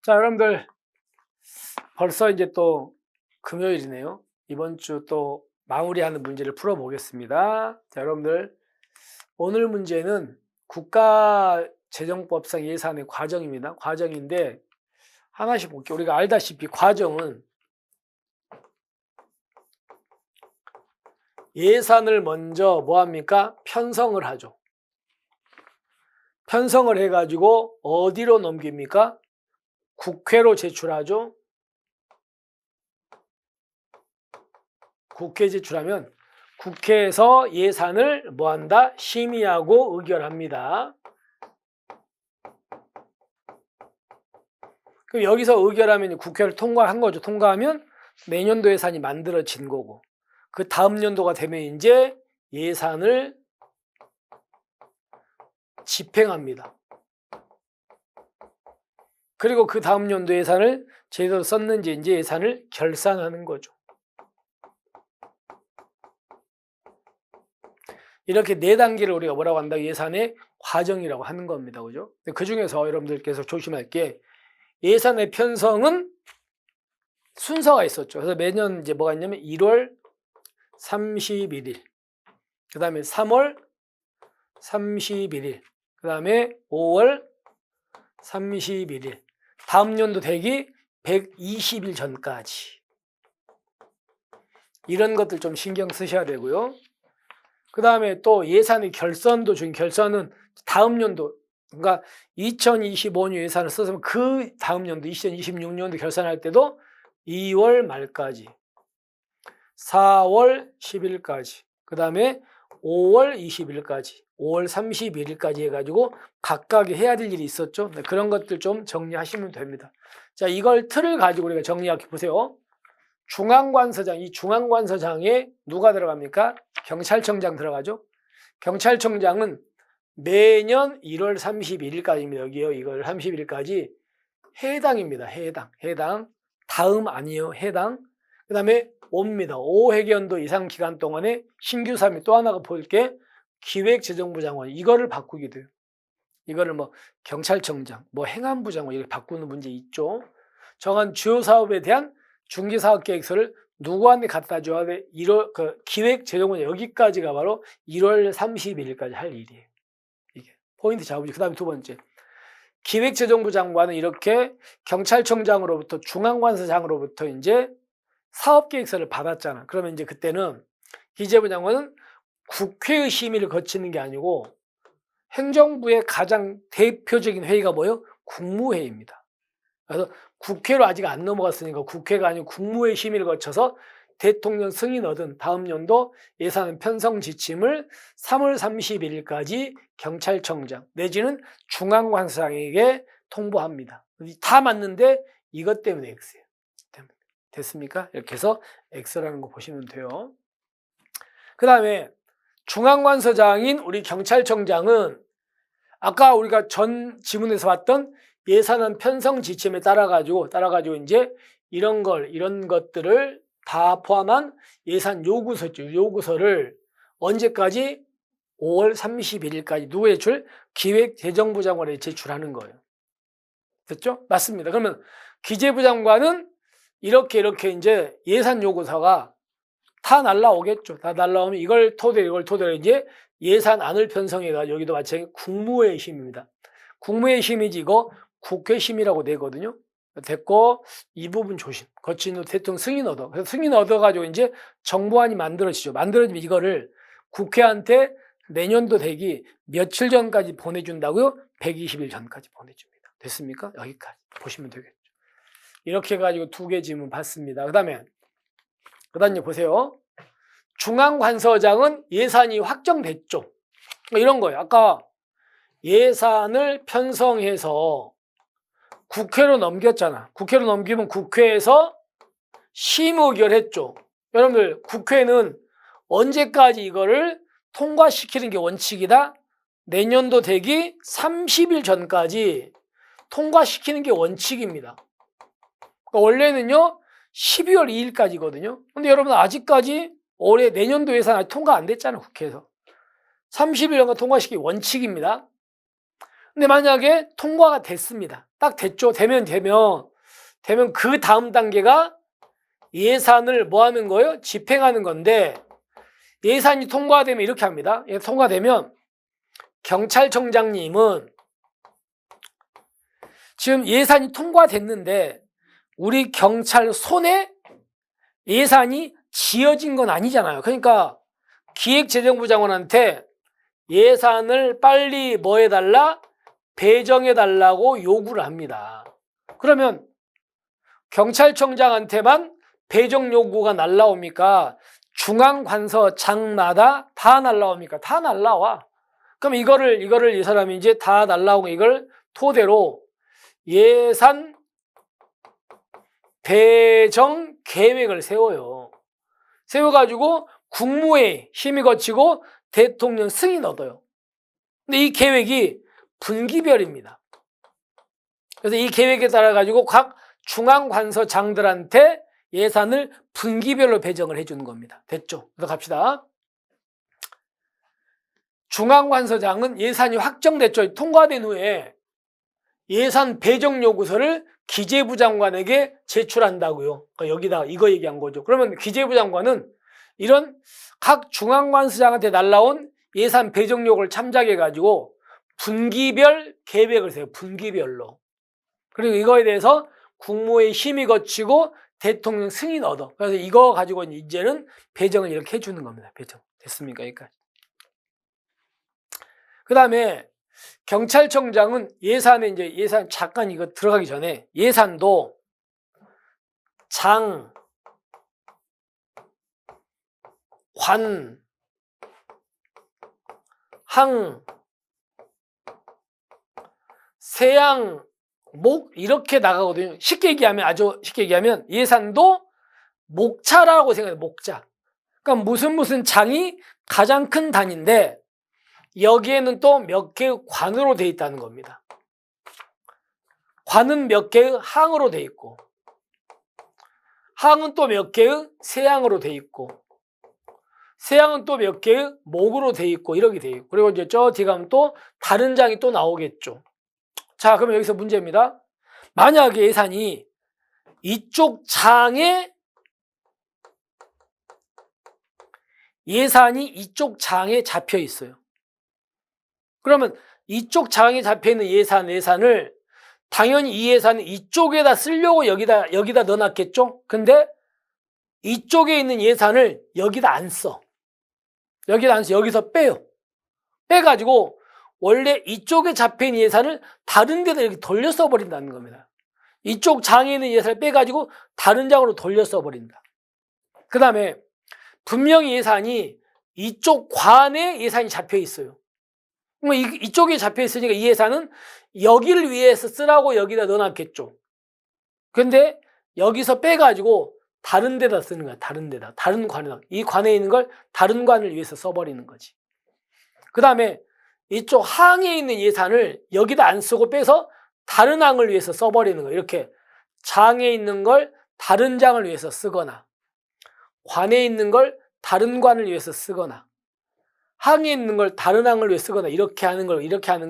자, 여러분들 벌써 이제 또 금요일이네요. 이번 주 또 마무리하는 문제를 풀어보겠습니다. 자, 여러분들 오늘 문제는 국가재정법상 예산의 과정입니다. 과정인데 하나씩 볼게요. 우리가 알다시피 과정은 예산을 먼저 뭐합니까? 편성을 하죠. 편성을 해가지고 어디로 넘깁니까? 국회로 제출하죠. 국회에 제출하면 국회에서 예산을 뭐한다? 심의하고 의결합니다. 그럼 여기서 의결하면 국회를 통과한 거죠. 통과하면 내년도 예산이 만들어진 거고, 그 다음 연도가 되면 이제 예산을 집행합니다. 그리고 그 다음 연도 예산을 제대로 썼는지 이제 예산을 결산하는 거죠. 이렇게 네 단계를 우리가 뭐라고 한다? 예산의 과정이라고 하는 겁니다. 그죠? 그 중에서 여러분들께서 조심할 게 예산의 편성은 순서가 있었죠. 그래서 매년 이제 뭐가 있냐면 1월 31일, 그 다음에 3월 31일, 그 다음에 5월 31일, 다음 연도 되기 120일 전까지. 이런 것들 좀 신경 쓰셔야 되고요. 그 다음에 또 예산의 결산도 중요해요. 결산은 다음 연도, 그러니까 2025년 예산을 썼으면 그 다음 연도 2026년도 결산할 때도 2월 말까지, 4월 10일까지, 그 다음에 5월 20일까지, 5월 31일까지 해가지고 각각의 해야 될 일이 있었죠. 그런 것들 좀 정리하시면 됩니다. 자, 이걸 틀을 가지고 우리가 정리할게 보세요. 중앙관서장, 이 중앙관서장에 누가 들어갑니까? 경찰청장 들어가죠. 경찰청장은 매년 1월 31일까지입니다. 여기요. 이걸 31일까지 해당입니다. 해당. 다음 아니에요. 해당. 그 다음에 5입니다. 5회견도 이상 기간 동안에 신규 사람이 또 하나가 볼게 기획재정부 장관. 이거를 바꾸게 돼요. 이거를 뭐 경찰청장, 뭐 행안부 장관 이렇게 바꾸는 문제 있죠. 정한 주요 사업에 대한 중기사업계획서를 누구한테 갖다 줘야 돼? 기획재정부는 여기까지가 바로 1월 31일까지 할 일이에요. 이게 포인트 잡으죠. 그 다음에 두 번째, 기획재정부 장관은 이렇게 경찰청장으로부터 중앙관서장으로부터 이제 사업계획서를 받았잖아. 그러면 이제 그때는 기재부 장관은 국회의 심의를 거치는 게 아니고 행정부의 가장 대표적인 회의가 뭐예요? 국무회의입니다. 그래서 국회로 아직 안 넘어갔으니까 국회가 아니고 국무회의 심의를 거쳐서 대통령 승인 얻은 다음 연도 예산 편성 지침을 3월 31일까지 경찰청장 내지는 중앙관서장에게 통보합니다. 다 맞는데 이것 때문에 X예요. 됐습니까? 이렇게 해서 X라는 거 보시면 돼요. 그 다음에 중앙관서장인 우리 경찰청장은 아까 우리가 전 지문에서 봤던 예산안 편성 지침에 따라가지고 이제 이런 것들을 다 포함한 예산 요구서죠. 요구서를 언제까지? 5월 31일까지 누구에 제출? 기획재정부 장관에 제출하는 거예요. 됐죠? 맞습니다. 그러면 기재부 장관은 이렇게 이제 예산 요구서가 다 날라오겠죠. 다 날라오면 이걸 토대로 이제 예산안을 편성해가 여기도 마찬가지 국무회의 심의입니다. 국무회의 심의지 이거 국회 심의라고 되거든요. 됐고 이 부분 조심. 거친 후 대통령 승인 얻어. 그래서 승인 얻어가지고 이제 정부안이 만들어지죠. 만들어지면 이거를 국회한테 내년도 되기 며칠 전까지 보내준다고요? 120일 전까지 보내줍니다. 됐습니까? 여기까지 보시면 되겠죠. 이렇게 해가지고 두 개 질문 받습니다. 그 다음에 보세요. 중앙관서장은 예산이 확정됐죠. 이런 거예요. 아까 예산을 편성해서 국회로 넘겼잖아. 국회로 넘기면 국회에서 심의결했죠. 여러분들 국회는 언제까지 이거를 통과시키는 게 원칙이다? 내년도 되기 30일 전까지 통과시키는 게 원칙입니다. 그러니까 원래는요 12월 2일까지거든요. 근데 여러분 아직까지 올해 내년도 예산 아직 통과 안 됐잖아요. 국회에서 30일 전까 통과시키기 원칙입니다. 근데 만약에 통과가 됐습니다. 딱 됐죠. 되면 그 다음 단계가 예산을 뭐 하는 거예요? 집행하는 건데, 예산이 통과되면 이렇게 합니다. 통과되면 경찰청장님은 지금 예산이 통과됐는데 우리 경찰 손에 예산이 지어진 건 아니잖아요. 그러니까 기획재정부 장관한테 예산을 빨리 뭐 해달라? 배정해달라고 요구를 합니다. 그러면 경찰청장한테만 배정 요구가 날라옵니까? 중앙관서장마다 다 날라옵니까? 다 날라와. 그럼 이거를 이 사람이 이제 다 날라오고 이걸 토대로 예산 배정 계획을 세워요. 세워가지고 국무회의 심의 거치고 대통령 승인 얻어요. 근데 이 계획이 분기별입니다. 그래서 이 계획에 따라 가지고 각 중앙관서장들한테 예산을 분기별로 배정을 해주는 겁니다. 됐죠? 그래서 갑시다. 중앙관서장은 예산이 확정됐죠. 통과된 후에 예산 배정 요구서를 기재부 장관에게 제출한다고요. 그러니까 여기다 이거 얘기한 거죠. 그러면 기재부 장관은 이런 각 중앙관서장한테 날라온 예산 배정 요구를 참작해 가지고 분기별 계획을 세요. 분기별로. 그리고 이거에 대해서 국무회의 심의 거치고 대통령 승인 얻어. 그래서 이거 가지고 이제는 배정을 이렇게 해주는 겁니다. 배정. 됐습니까? 여기까지. 그 다음에 경찰청장은 예산에 이제 예산 잠깐 이거 들어가기 전에 예산도 장, 관, 항, 세양, 목 이렇게 나가거든요. 아주 쉽게 얘기하면 예산도 목차라고 생각해요. 목차. 그러니까 무슨 장이 가장 큰 단위인데 여기에는 또 몇 개의 관으로 되어 있다는 겁니다. 관은 몇 개의 항으로 되어 있고 항은 또 몇 개의 세양으로 되어 있고 세양은 또 몇 개의 목으로 되어 있고 이렇게 되어 있고 그리고 이제 저 뒤에 가면 또 다른 장이 또 나오겠죠. 자, 그러면 여기서 문제입니다. 만약에 예산이 이쪽 장에 잡혀 있어요. 그러면 이쪽 장에 잡혀 있는 예산을 당연히 이 예산은 이쪽에다 쓰려고 여기다 넣어놨겠죠? 근데 이쪽에 있는 예산을 여기다 안 써. 여기서 빼요. 빼가지고 원래 이쪽에 잡혀있는 예산을 다른 데다 이렇게 돌려 써버린다는 겁니다. 이쪽 장에 있는 예산을 빼가지고 다른 장으로 돌려 써버린다. 그 다음에 분명히 예산이 이쪽 관에 예산이 잡혀 있어요. 이쪽에 잡혀 있으니까 이 예산은 여기를 위해서 쓰라고 여기다 넣어놨겠죠. 근데 여기서 빼가지고 다른 데다 쓰는 거야. 다른 관에다. 이 관에 있는 걸 다른 관을 위해서 써버리는 거지. 그 다음에 이쪽 항에 있는 예산을 여기다 안 쓰고 빼서 다른 항을 위해서 써버리는 거예요. 이렇게 장에 있는 걸 다른 장을 위해서 쓰거나 관에 있는 걸 다른 관을 위해서 쓰거나 항에 있는 걸 다른 항을 위해 쓰거나 이렇게 하는 걸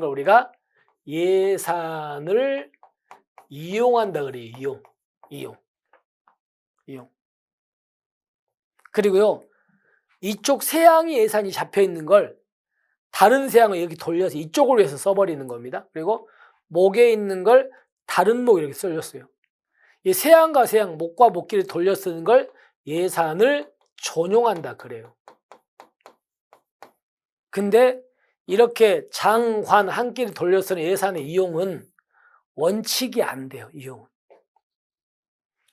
우리가 예산을 이용한다 그래요. 이용. 그리고요. 이쪽 세항이 예산이 잡혀 있는 걸 다른 세항을 이렇게 돌려서 이쪽을 위해서 써버리는 겁니다. 그리고 목에 있는 걸 다른 목 이렇게 써줬어요. 이 세항과 세항, 목과 목끼리 돌려 쓰는 걸 예산을 전용한다 그래요. 근데 이렇게 장, 관, 한끼리 돌려 쓰는 예산의 이용은 원칙이 안 돼요. 이용은.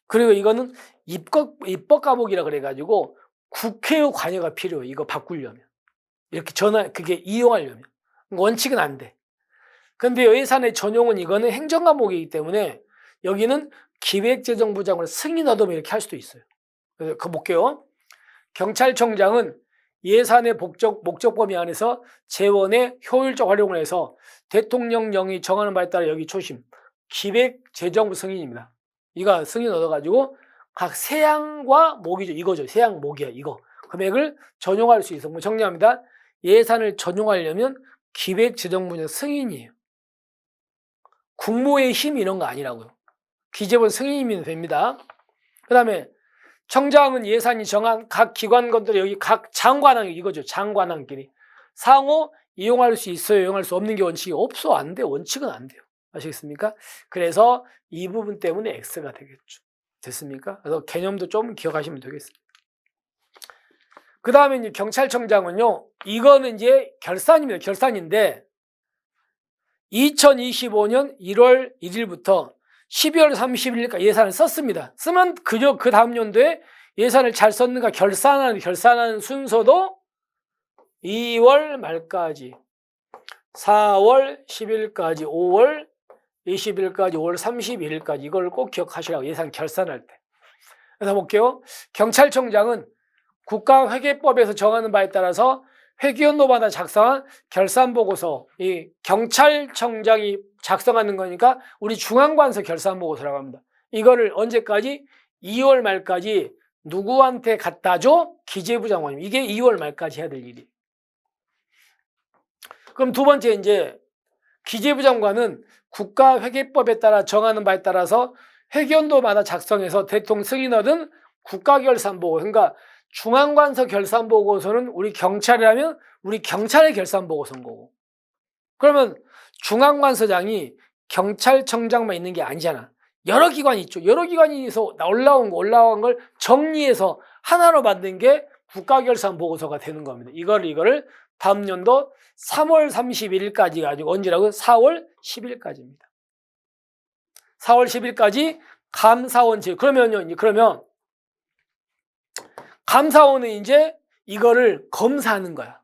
그리고 이거는 입법 과목이라 그래가지고 국회의 관여가 필요해요. 이거 바꾸려면. 이렇게 그게 이용하려면. 원칙은 안 돼. 근데 예산의 전용은 이거는 행정 과목이기 때문에 여기는 기획재정부 장관 승인 얻으면 이렇게 할 수도 있어요. 그래서 그거 볼게요. 경찰청장은 예산의 목적 범위 안에서 재원의 효율적 활용을 해서 대통령령이 정하는 바에 따라 여기 초심 기획재정부 승인입니다. 이거 승인 얻어가지고 각 세항과 목이죠. 이거죠. 세항 목이야. 이거 금액을 전용할 수 있어. 정리합니다. 예산을 전용하려면 기획재정부의 승인이에요. 국무회의 힘 이런 거 아니라고요. 기재부 승인이면 됩니다. 그 다음에 청장은 예산이 정한 각 기관건들 여기 각 장관항 이거죠. 장관항끼리 상호 이용할 수 있어요. 이용할 수 없는 게 원칙이 없어. 안 돼. 원칙은 안 돼요. 아시겠습니까? 그래서 이 부분 때문에 X가 되겠죠. 됐습니까? 그래서 개념도 좀 기억하시면 되겠습니다. 그 다음에 이제 경찰청장은요. 이거는 이제 결산입니다. 결산인데 2025년 1월 1일부터 12월 30일까지 예산을 썼습니다. 쓰면 그 다음 연도에 예산을 잘 썼는가 결산하는 순서도 2월 말까지 4월 10일까지 5월 20일까지 5월 31일까지 이걸 꼭 기억하시라고 예산 결산할 때. 그래서 볼게요. 경찰청장은 국가회계법에서 정하는 바에 따라서 회계연도마다 작성한 결산보고서, 이 경찰청장이 작성하는 거니까 우리 중앙관서 결산보고서라고 합니다. 이거를 언제까지? 2월 말까지 누구한테 갖다 줘? 기재부 장관님. 이게 2월 말까지 해야 될 일이에요. 그럼 두 번째 이제 기재부 장관은 국가회계법에 따라 정하는 바에 따라서 회계연도마다 작성해서 대통령 승인 얻은 국가결산보고, 그러니까 중앙관서 결산보고서는 우리 경찰이라면 우리 경찰의 결산보고서인 거고, 그러면 중앙관서장이 경찰청장만 있는 게 아니잖아. 여러 기관이 있죠. 여러 기관에서 올라온 걸 정리해서 하나로 만든 게 국가결산보고서가 되는 겁니다. 이거를 다음 연도 3월 31일까지 가지고 언제라고요? 4월 10일까지입니다. 4월 10일까지 감사원 그러면 감사원은 이제 이거를 검사하는 거야.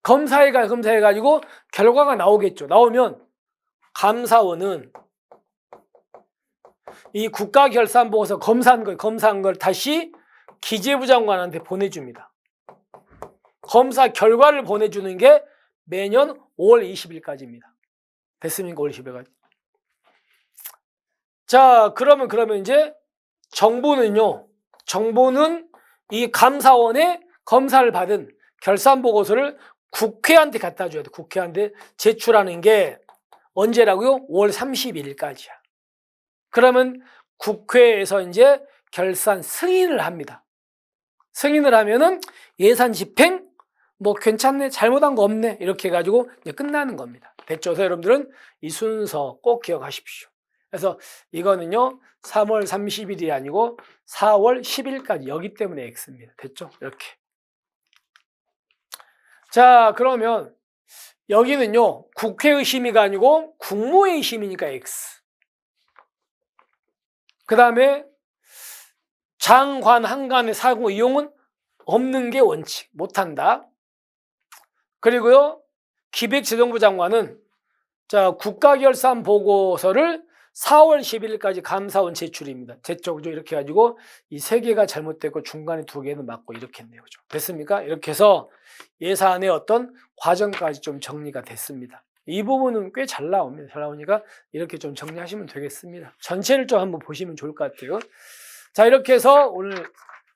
검사해가지고 결과가 나오겠죠. 나오면 감사원은 이 국가결산보고서 검사한 걸 다시 기재부 장관한테 보내줍니다. 검사 결과를 보내주는 게 매년 5월 20일까지입니다. 됐습니까? 5월 20일까지. 자, 그러면 이제 정부는 이 감사원의 검사를 받은 결산보고서를 국회한테 갖다 줘야 돼. 국회한테 제출하는 게 언제라고요? 5월 31일까지야. 그러면 국회에서 이제 결산 승인을 합니다. 승인을 하면은 예산 집행 괜찮네, 잘못한 거 없네, 이렇게 해가지고 이제 끝나는 겁니다. 됐죠? 그래서 여러분들은 이 순서 꼭 기억하십시오. 그래서 이거는요 3월 30일이 아니고 4월 10일까지 여기 때문에 X입니다. 됐죠? 이렇게. 자, 그러면 여기는요 국회의 심의가 아니고 국무회의 심의니까 X. 그 다음에 장관 한간의 사고 이용은 없는 게 원칙, 못한다. 그리고요 기획재정부 장관은 국가결산 보고서를 4월 10일까지 감사원 제출입니다. 됐죠? 그죠? 이렇게 해가지고 이 세 개가 잘못됐고 중간에 두 개는 맞고 이렇게 했네요. 그죠? 됐습니까? 이렇게 해서 예산의 어떤 과정까지 좀 정리가 됐습니다. 이 부분은 꽤 잘 나옵니다. 잘 나오니까 이렇게 좀 정리하시면 되겠습니다. 전체를 좀 한번 보시면 좋을 것 같아요. 자, 이렇게 해서 오늘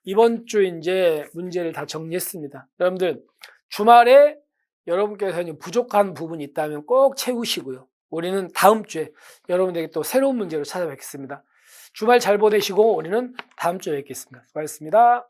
이번 주 이제 문제를 다 정리했습니다. 여러분들 주말에 여러분께서 부족한 부분이 있다면 꼭 채우시고요. 우리는 다음 주에 여러분들에게 또 새로운 문제로 찾아뵙겠습니다. 주말 잘 보내시고 우리는 다음 주에 뵙겠습니다. 수고하셨습니다.